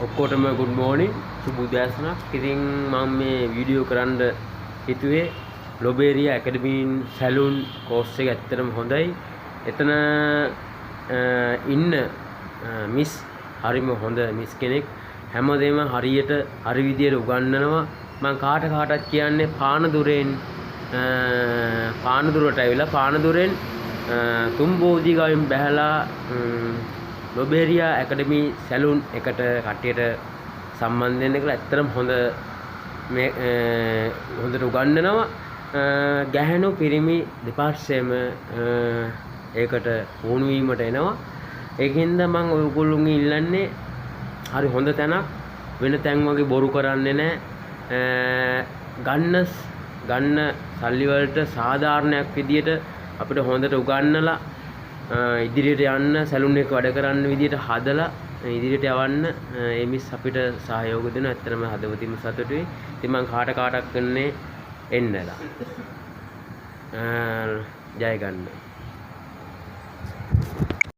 ඔක්කොටම good morning සුබ උදෑසනක්. ඉතින් මම මේ වීඩියෝ කරන්න හිතුවේ ලොබේරියා ඇකඩමි සැලූන් කෝස් එක ඇත්තටම හොඳයි. එතන ඉන්න මිස් හරිම හොඳ මිස් කෙනෙක්. හැමදේම හරියට හරි විදියට උගන්වනවා. මම කාටත් කියන්නේ පානදුරට ඇවිල්ලා පානදුරෙන් තුම්බෝධිගාවෙන් බැහැලා ලොබේරියා ඇකඩමි සැලූන් එකට කට්ටියට සම්බන්ධ වෙන්න කියලා ඇත්තටම හොඳට උගන්වනවා. ගැහැණු පිරිමි දෙපාර්ශ්වයම ඒකට වුණු වීමට එනවා. ඒකින්ද මම ඔයගොල්ලෝගෙන් ඉල්ලන්නේ හරි හොඳ තැනක් වෙන තැන් වගේ බොරු කරන්නේ නැහැ. ගන්න සල්ලි වලට සාධාරණයක් විදියට අපිට හොඳට උගන්වලා ඉදිරියට යන්න සැලුන් එක වැඩ කරන්න විදියට හදලා ඉදිරියට යවන්න මේ මිස් අපිට සහයෝග දෙන ඇත්තටම හදවතින්ම සතුටුයි. ඉතින් මම කාටත් කන්නේ එන්නලා ජය ගන්න.